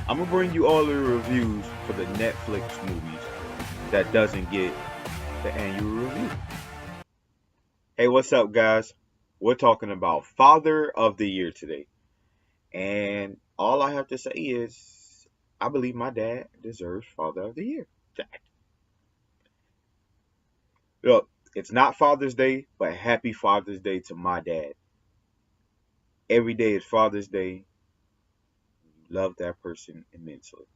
I'm gonna bring you all the reviews for the Netflix movies that doesn't get the annual review. Hey, what's up, guys? We're talking about Father of the Year today, and all I have to say is, I believe my dad deserves Father of the Year. Look, it's not Father's Day, but happy Father's Day to my dad. Every day is Father's Day. Love that person immensely.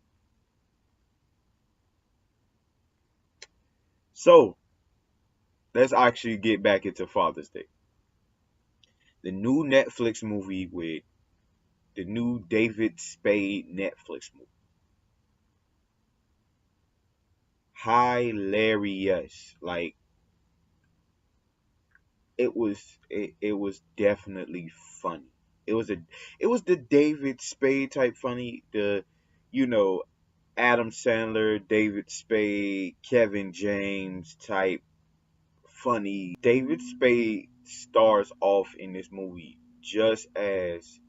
So let's actually get back into Father's Day. The new Netflix movie with the new David Spade Netflix movie. Hilarious. Like it was definitely funny. It was a it was the David Spade type funny, the you know, Adam Sandler, David Spade, Kevin James type funny. David Spade stars off in this movie just as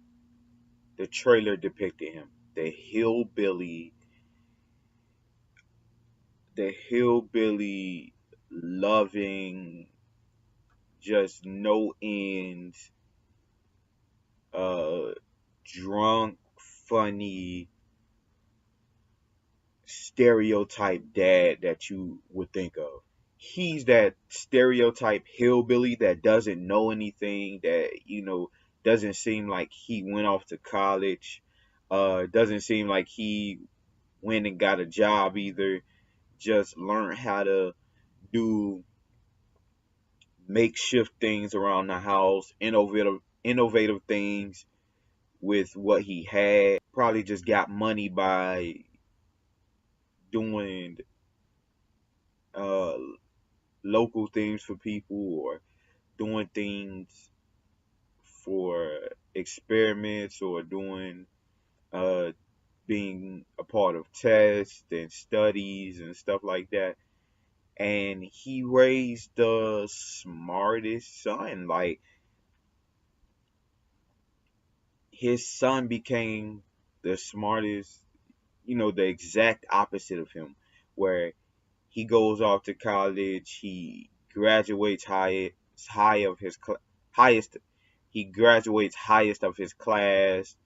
the trailer depicted him. The hillbilly loving, just no ends, uh drunk, funny, stereotype dad that you would think of. He's that stereotype hillbilly that doesn't know anything, that doesn't seem like he went off to college, doesn't seem like he went and got a job either, just learned how to do makeshift things around the house, innovative things with what he had. Probably just got money by doing uh local things for people, or doing things for experiments, or doing uh being a part of tests and studies and stuff like that. And he raised the smartest son. Like, his son became the smartest, the exact opposite of him, where he goes off to college, he graduates highest, he graduates highest of his class,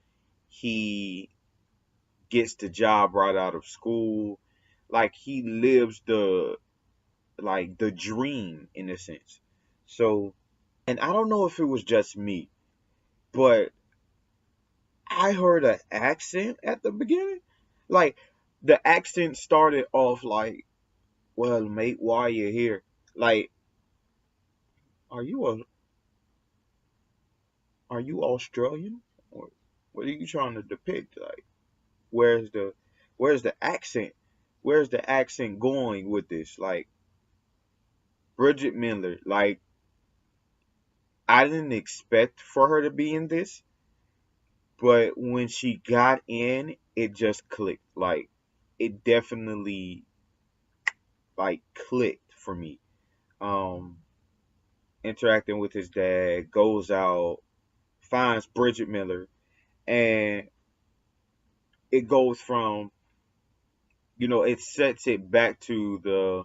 he gets the job right out of school, like he lives the dream in a sense. So, and I don't know if it was just me, but I heard an accent at the beginning. Like, the accent started off like, "Well, mate, why are you here?" Like, are you a are you Australian, or what are you trying to depict? Like, where's the where's the accent? Where's the accent going with this? Like, Bridget Miller, like, I didn't expect for her to be in this, but when she got in, it just clicked. Like, it definitely like clicked for me. Um, Interacting with his dad, goes out, finds Bridget Miller, and it goes from, it sets it back to the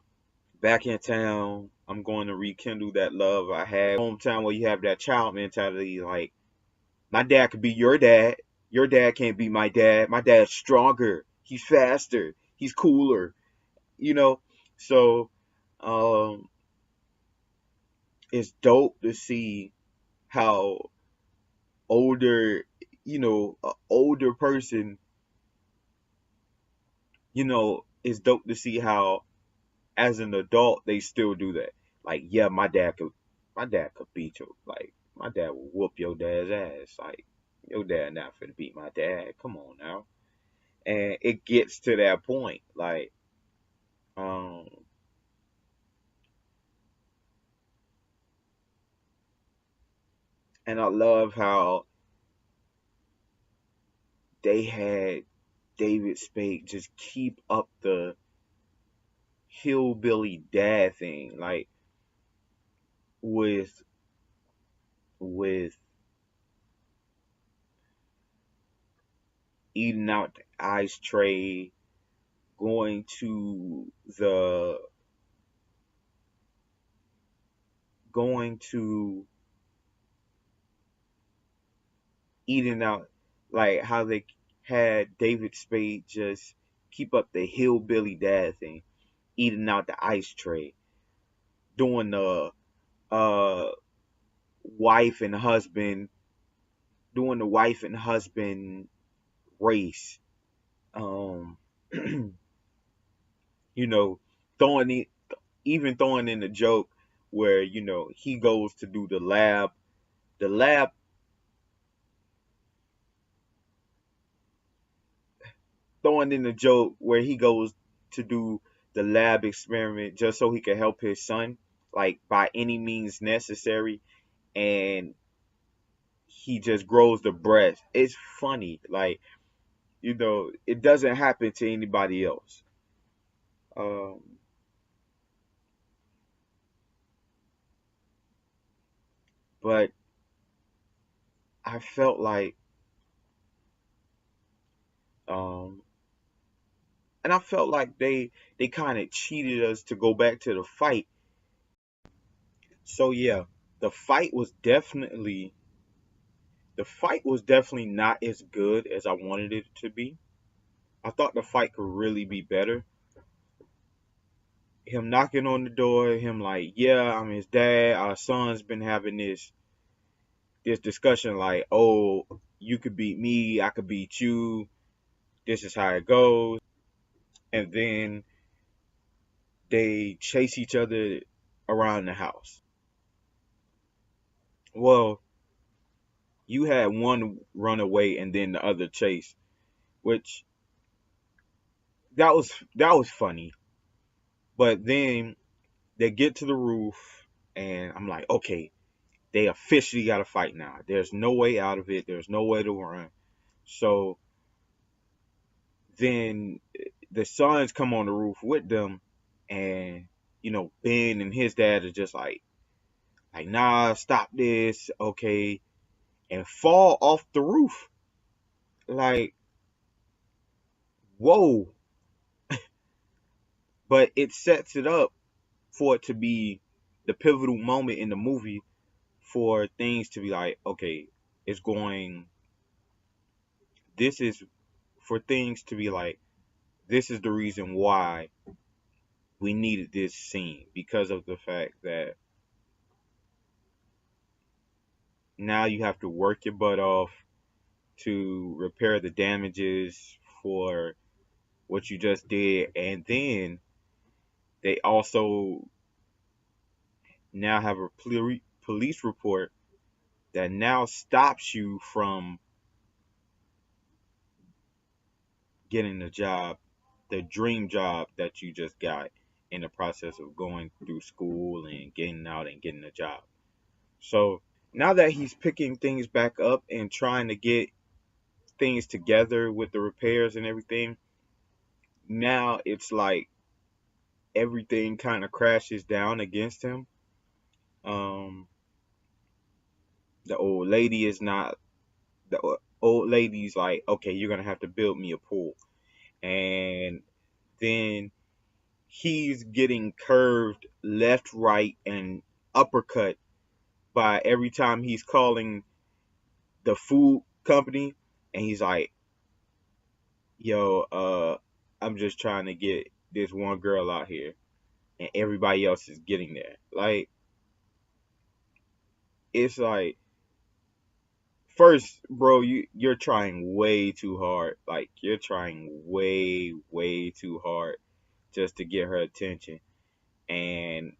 back in town. I'm going to rekindle that love I had. Hometown, where you have that child mentality, like, my dad could be your dad. Your dad can't be my dad. My dad's stronger. He's faster. He's cooler. You know? So, um, it's dope to see how older, a older person, it's dope to see how as an adult they still do that. Like, yeah, my dad could beat you. Like, my dad will whoop your dad's ass. Like, your dad not finna beat my dad. Come on now. And it gets to that point. Like, um, and I love how they had David Spade just keep up the hillbilly dad thing, like, with with eating out the ice tray, going to the going to eating out, like how they had David Spade just keep up the hillbilly dad thing, eating out the ice tray, doing the uh wife and husband doing the wife and husband race. Um you know, throwing it even throwing in the joke where, he goes to do the lab throwing in the joke where he goes to do the lab experiment just so he can help his son, like by any means necessary, and he just grows the breast. It's funny, like, it doesn't happen to anybody else. Um, but I felt like, um, and I felt like they kind of cheated us to go back to the fight. So yeah, the fight was definitely the fight was definitely not as good as I wanted it to be. I thought the fight could really be better. Him knocking on the door, him like, yeah, I'm his dad. Our son's been having this discussion like, oh, you could beat me, I could beat you. This is how it goes. And then they chase each other around the house. Well, you had one run away and then the other chase, which that was funny. But then they get to the roof, and I'm like, okay, they officially got to fight now. There's no way out of it. There's no way to run. So then the sons come on the roof with them, and Ben and his dad are just like, nah, stop this, okay, and fall off the roof. Like, whoa. But it sets it up for it to be the pivotal moment in the movie for things to be like, okay, it's going, this is for things to be like, this is the reason why we needed this scene, because of the fact that now you have to work your butt off to repair the damages for what you just did. And then they also now have a police report that now stops you from getting the job, the dream job that you just got in the process of going through school and getting out and getting a job. So now that he's picking things back up and trying to get things together with the repairs and everything, now it's like everything kind of crashes down against him. Um, the old lady is not, the old lady's like, okay, you're gonna have to build me a pool, and then he's getting curved left, right, and uppercut by every time he's calling the food company, and he's like, yo, I'm just trying to get this one girl out here, and everybody else is getting there. Like, it's like, first, bro, you're trying way too hard. Like, you're trying way too hard just to get her attention. And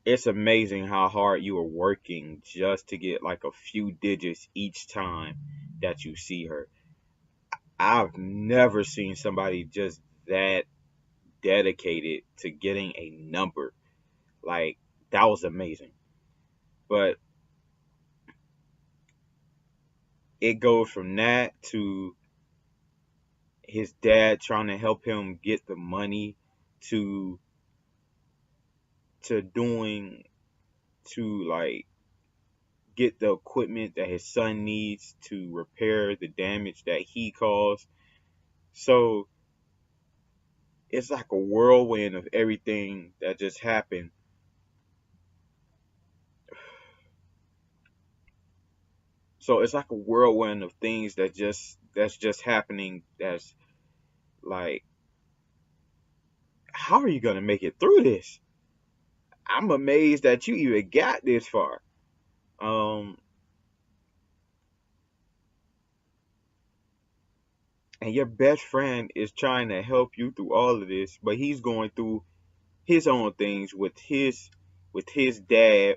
it's amazing how hard you are working just to get like a few digits each time that you see her. I've never seen somebody just that dedicated to getting a number. Like, that was amazing. But it goes from that to his dad trying to help him get the money to to doing to like get the equipment that his son needs to repair the damage that he caused. So it's like a whirlwind of everything that just happened. So it's like a whirlwind of things that's just happening. That's like, how are you gonna make it through this? I'm amazed that you even got this far. Um, and your best friend is trying to help you through all of this, but he's going through his own things with his dad,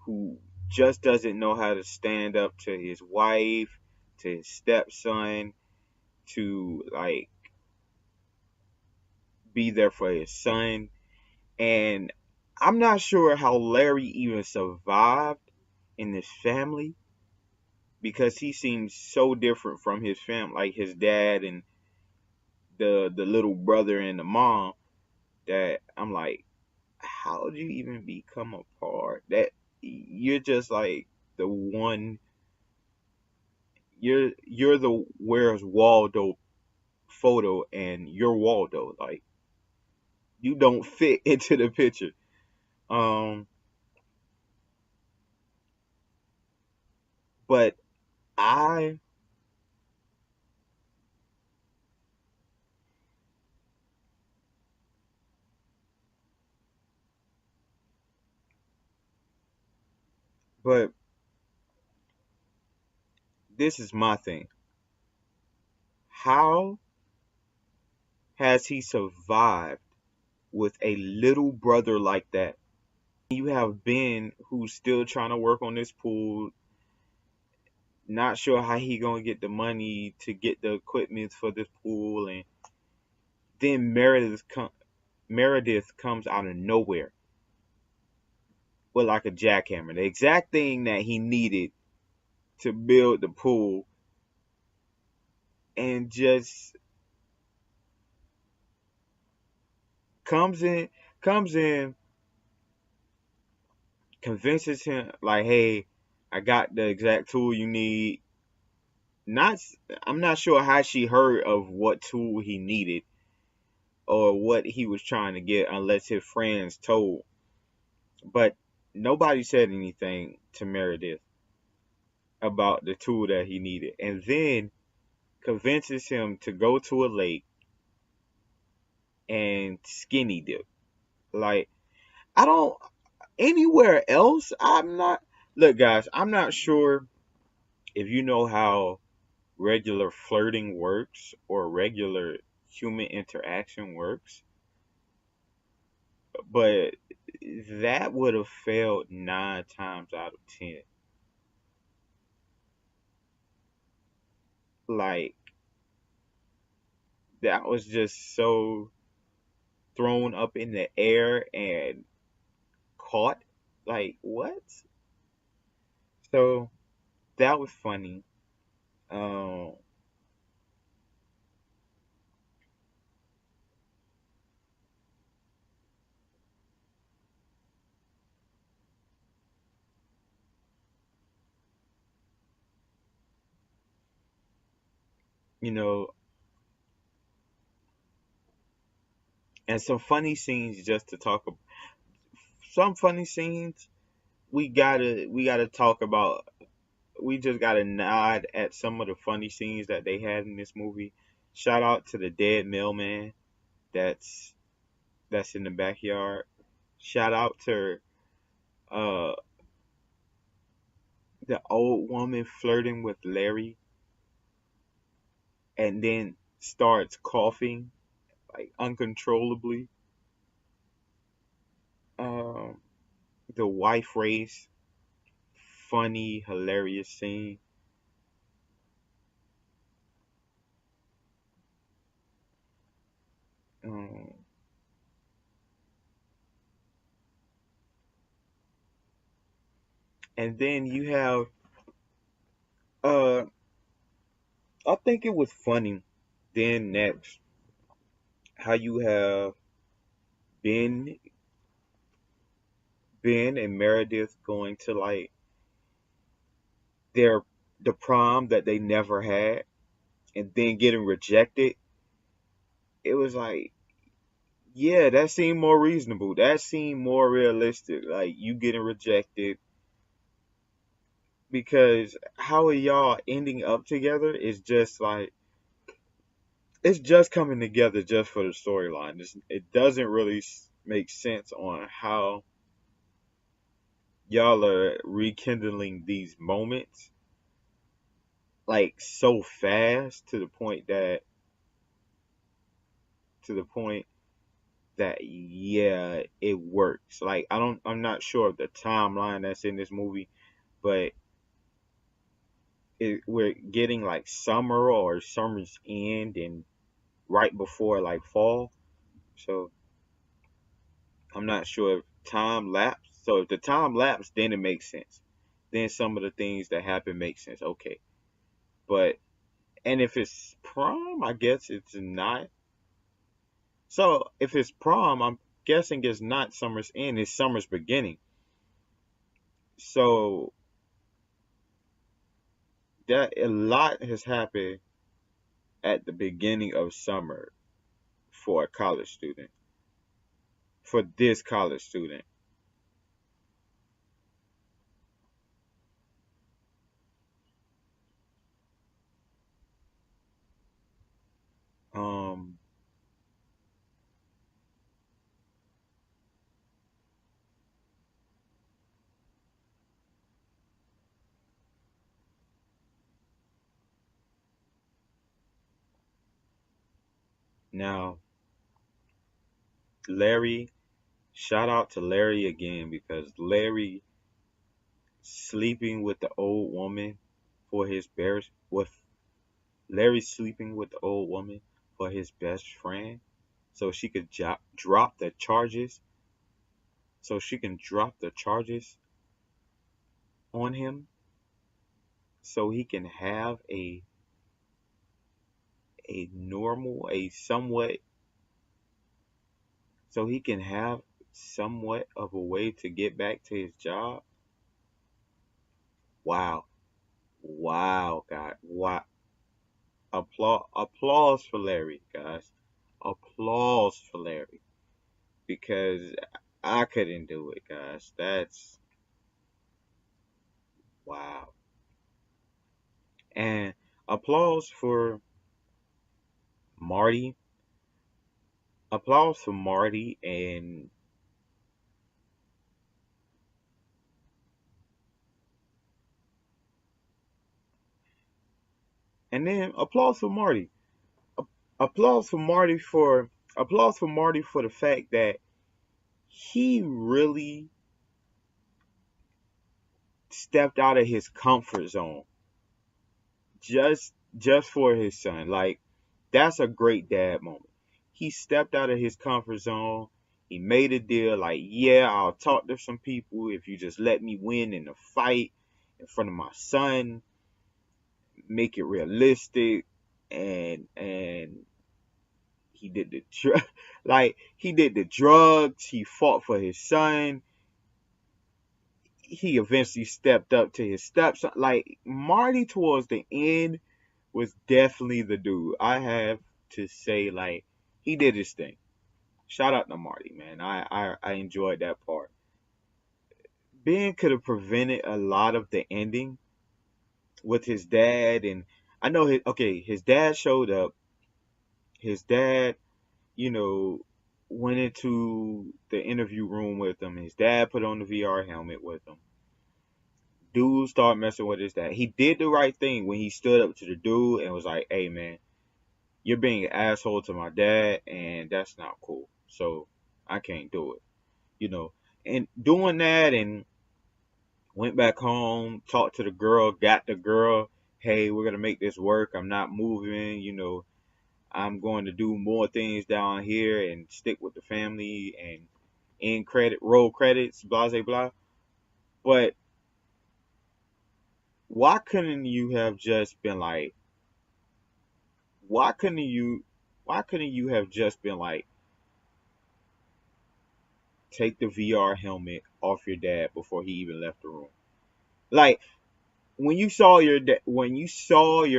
who just doesn't know how to stand up to his wife, to his stepson, to like be there for his son. And I'm not sure how Larry even survived in this family, because he seems so different from his family, like his dad and the little brother and the mom, that I'm like, how do you even become a part? That you're just like the one. You're the Where's Waldo photo, and you're Waldo. Like, you don't fit into the picture. Um, but I, but this is my thing. How has he survived with a little brother like that? You have Ben, who's still trying to work on this pool, not sure how he gonna get the money to get the equipment for this pool, and then Meredith comes out of nowhere with like a jackhammer, the exact thing that he needed to build the pool, and just comes in, comes in, convinces him like, "Hey, I got the exact tool you need." Not, I'm not sure how she heard of what tool he needed or what he was trying to get, unless his friends told. But nobody said anything to Meredith about the tool that he needed, and then convinces him to go to a lake and skinny dip. Like, I don't, anywhere else, I'm not. Look, guys, I'm not sure if you know how regular flirting works or regular human interaction works, but that would have failed 9 times out of 10. Like, that was just so thrown up in the air and caught. Like, what? So that was funny. Um, you know, and some funny scenes just to talk about. Some funny scenes we gotta talk about. We just gotta nod at some of the funny scenes that they had in this movie. Shout out to the dead mailman that's that's in the backyard. Shout out to uh the old woman flirting with Larry and then starts coughing like uncontrollably. Um, the wife race, funny, hilarious scene. Um, and then you have uh, I think it was funny. Then next, how you have Ben, Ben and Meredith going to like their the prom that they never had and then getting rejected, it was like, yeah, that seemed more reasonable. That seemed more realistic. Like you getting rejected because how are y'all ending up together is just like it's just coming together just for the storyline. It doesn't really make sense on how y'all are rekindling these moments like so fast to the point that yeah, it works. Like I'm not sure of the timeline that's in this movie, but we're getting like summer or summer's end and right before like fall. So I'm not sure if time lapse. So if the time lapse, then it makes sense. Then some of the things that happen make sense. Okay, but and if it's prom, I guess it's not. So if it's prom, I'm guessing it's not summer's end. It's summer's beginning. So that a lot has happened at the beginning of summer for a college student. For this college student. Um Now Larry, shout out to Larry again because Larry sleeping with the old woman for his best with Larry sleeping with the old woman for his best friend so she could drop the charges so she can drop the charges on him so he can have a normal a somewhat so he can have somewhat of a way to get back to his job. Wow. Wow, God. Wow. Applause for Larry, guys. Applause for Larry because I couldn't do it, guys. That's wow. And applause for Marty. Applause for Marty and then applause for Marty. Applause for Marty for applause for Marty for the fact that he really stepped out of his comfort zone just for his son. Like that's a great dad moment. He stepped out of his comfort zone. He made a deal like, yeah, I'll talk to some people if you just let me win in the fight in front of my son, make it realistic, and he did the like he did the drugs. He fought for his son. He eventually stepped up to his stepson. Like Marty towards the end was definitely the dude. I have to say, like, he did his thing. Shout out to Marty, man. I enjoyed that part. Ben could have prevented a lot of the ending with his dad, and I know his dad showed up. His dad, you know, went into the interview room with him. His dad put on the VR helmet with him. Dude started messing with his dad. He did the right thing when he stood up to the dude and was like, "Hey, man, you're being an asshole to my dad, and that's not cool. So I can't do it." You know, and doing that and went back home, talked to the girl, got the girl, hey, we're gonna make this work. I'm not moving, I'm going to do more things down here and stick with the family and roll credits, blah blah blah. But why couldn't you have just been like why couldn't you why couldn't you have just been like take the VR helmet off your dad before he even left the room? Like when you saw your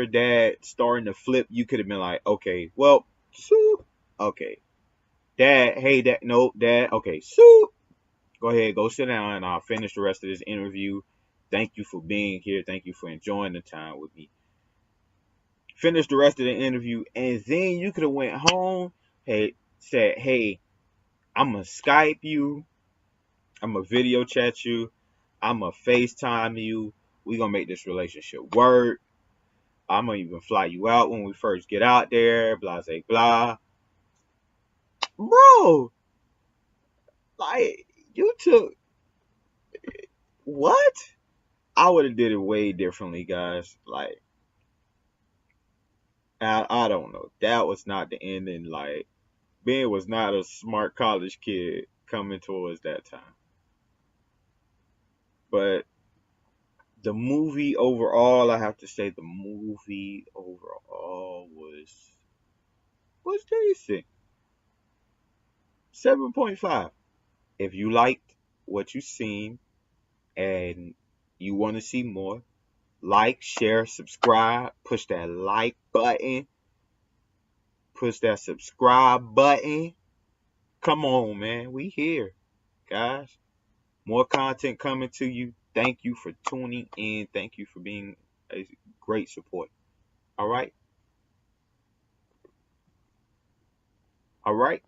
dad starting to flip, you could have been like, okay, well, so, okay, dad, hey, dad, no, dad, okay, so go ahead, go sit down, and I'll finish the rest of this interview. Thank you for being here. Thank you for enjoying the time with me. Finish the rest of the interview, and then you could have went home, hey, said, hey, I'm gonna Skype you, I'm gonna video chat you, I'm gonna FaceTime you. We gonna make this relationship work. I'm gonna even fly you out when we first get out there. Blah blah blah. Bro, like you took what? I would have did it way differently, guys. Like I don't know. That was not the ending. Like Ben was not a smart college kid coming towards that time. But the movie overall, I have to say the movie overall was decent. 7.5. If you liked what you seen and you want to see more, like, share, subscribe, push that like button, push that subscribe button. Come on, man. We here, guys. More content coming to you. Thank you for tuning in. Thank you for being a great support. All right. All right.